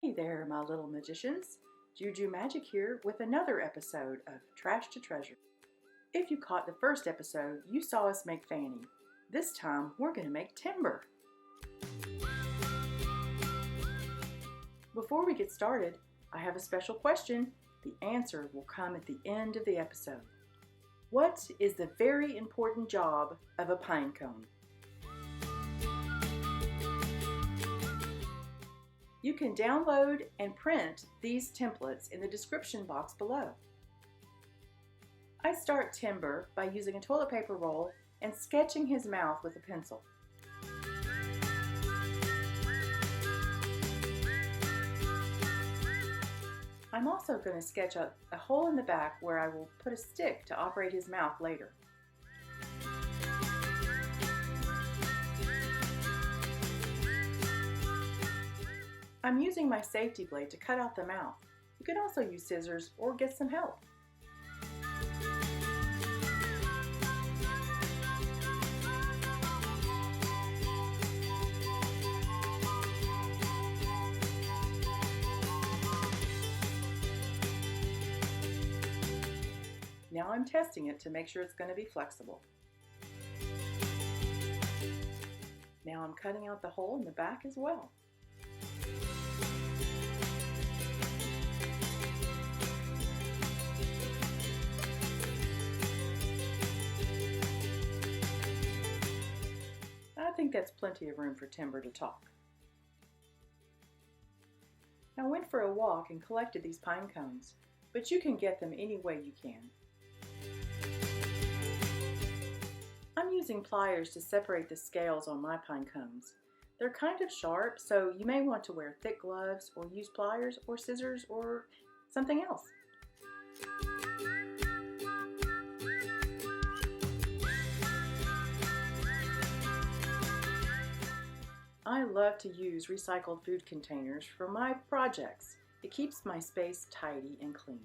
Hey there, my little magicians. Juju Magic here with another episode of Trash to Treasure. If you caught the first episode, you saw us make Fanny. This time, we're going to make Timburr. Before we get started, I have a special question. The answer will come at the end of the episode. What is the very important job of a pinecone? You can download and print these templates in the description box below. I start Timburr by using a toilet paper roll and sketching his mouth with a pencil. I'm also going to sketch a hole in the back where I will put a stick to operate his mouth later. I'm using my safety blade to cut out the mouth. You can also use scissors or get some help. Now I'm testing it to make sure it's going to be flexible. Now I'm cutting out the hole in the back as well. I think that's plenty of room for Timburr to talk. I went for a walk and collected these pine cones, but you can get them any way you can. I'm using pliers to separate the scales on my pine cones. They're kind of sharp, so you may want to wear thick gloves or use pliers or scissors or something else. I love to use recycled food containers for my projects. It keeps my space tidy and clean.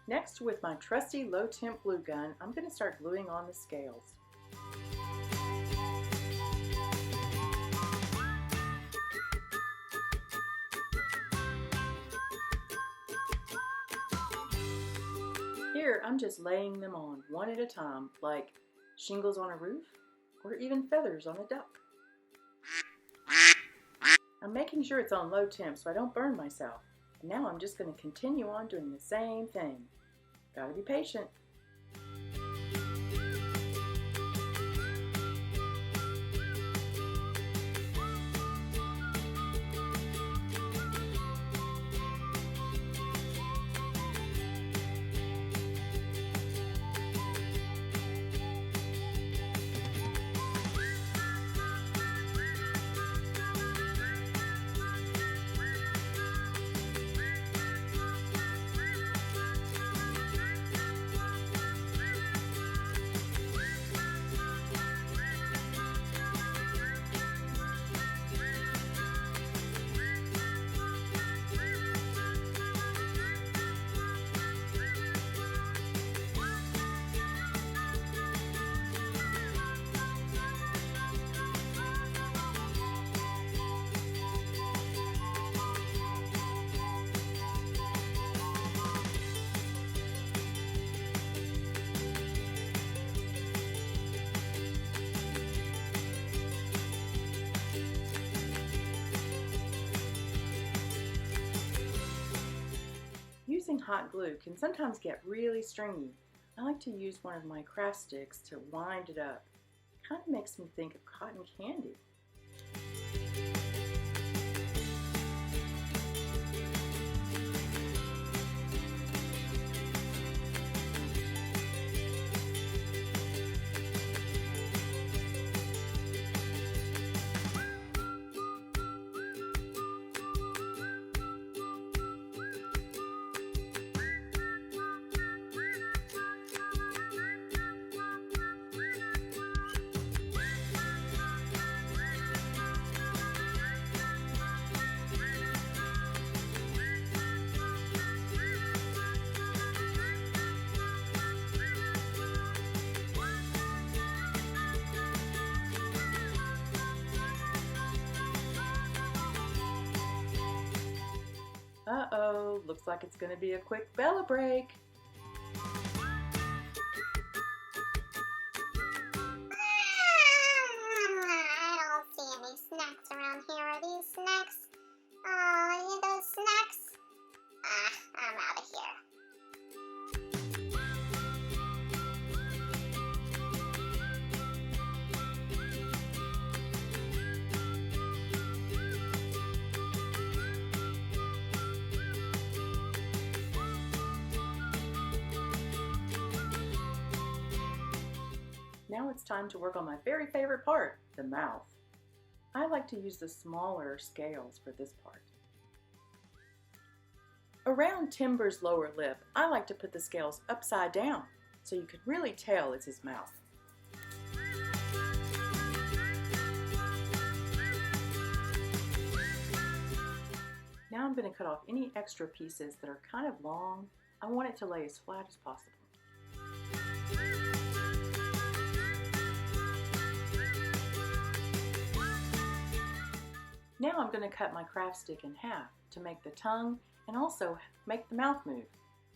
Next, with my trusty low-temp glue gun, I'm going to start gluing on the scales. Here, I'm just laying them on one at a time, like shingles on a roof, or even feathers on a duck. I'm making sure it's on low temp so I don't burn myself. And now I'm just going to continue on doing the same thing. Gotta be patient. Using hot glue can sometimes get really stringy. I like to use one of my craft sticks to wind it up. It kind of makes me think of cotton candy. looks like it's going to be a quick Bella break. I don't see any snacks around here. Are these snacks? Oh, any of those snacks? I'm out of here. Now it's time to work on my very favorite part, the mouth. I like to use the smaller scales for this part. Around Timbur's lower lip, I like to put the scales upside down so you can really tell it's his mouth. Now I'm going to cut off any extra pieces that are kind of long. I want it to lay as flat as possible. Now I'm going to cut my craft stick in half to make the tongue and also make the mouth move.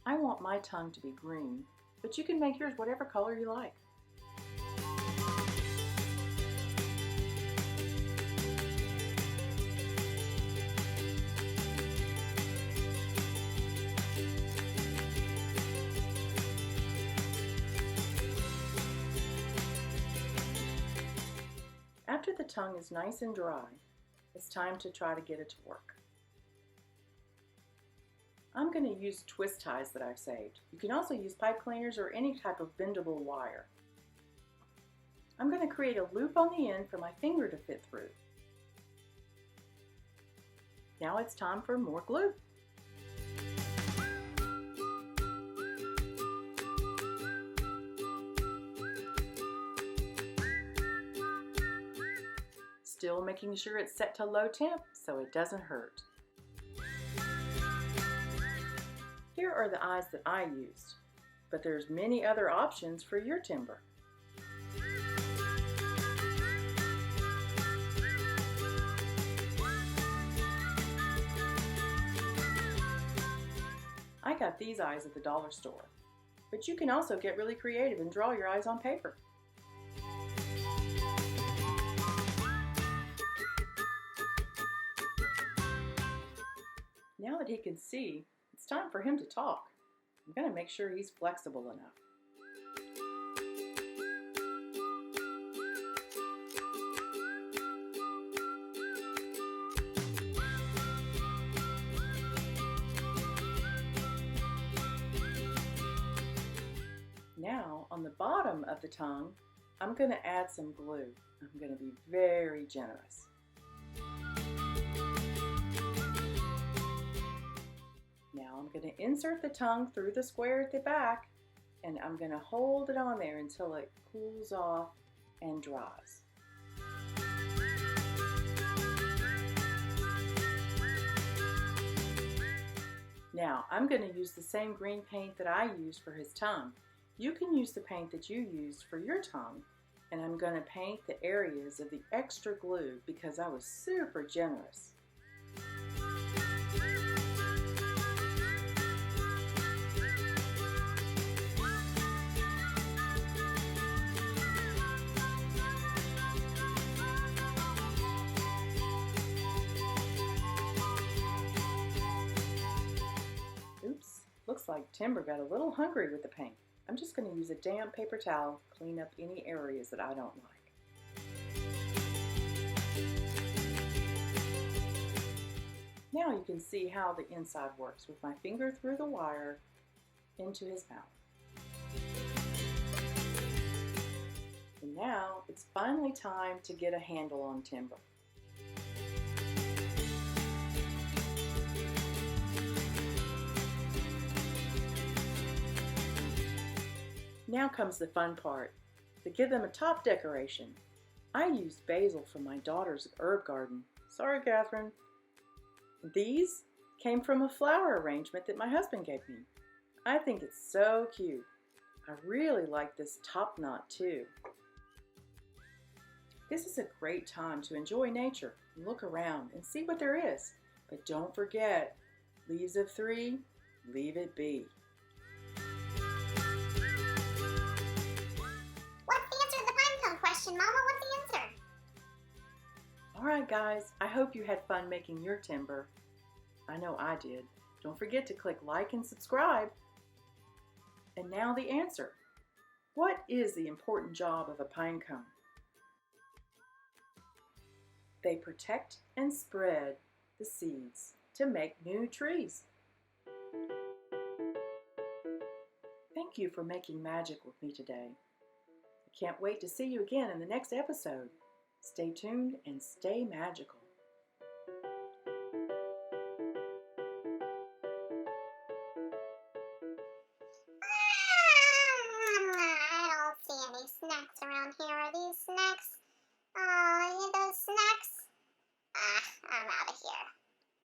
I want my tongue to be green, but you can make yours whatever color you like. After the tongue is nice and dry, it's time to try to get it to work. I'm going to use twist ties that I've saved. You can also use pipe cleaners or any type of bendable wire. I'm going to create a loop on the end for my finger to fit through. Now it's time for more glue. Still making sure it's set to low temp so it doesn't hurt. Here are the eyes that I used, but there's many other options for your timber. I got these eyes at the dollar store, but you can also get really creative and draw your eyes on paper. Now that he can see, it's time for him to talk. I'm going to make sure he's flexible enough. Now, on the bottom of the tongue, I'm going to add some glue. I'm going to be very generous. Now I'm going to insert the tongue through the square at the back, and I'm going to hold it on there until it cools off and dries. Now I'm going to use the same green paint that I used for his tongue. You can use the paint that you used for your tongue, and I'm going to paint the areas of the extra glue because I was super generous. Oops, looks like Timber got a little hungry with the paint. I'm just going to use a damp paper towel to clean up any areas that I don't like. Now you can see how the inside works with my finger through the wire into his mouth. And now it's finally time to get a handle on Timber. Now comes the fun part, to give them a top decoration. I used basil from my daughter's herb garden. Sorry, Catherine. These came from a flower arrangement that my husband gave me. I think it's so cute. I really like this top knot too. This is a great time to enjoy nature and look around and see what there is. But don't forget, Leaves of 3, leave it be. What's the answer to the pinecone question, Mama? What's the answer? Alright guys, I hope you had fun making your timber. I know I did. Don't forget to click like and subscribe. And now the answer. What is the important job of a pinecone? They protect and spread the seeds to make new trees. Thank you for making magic with me today. I can't wait to see you again in the next episode. Stay tuned and stay magical. I don't see any snacks around here. Are these snacks? Oh, those snacks? I'm out of here.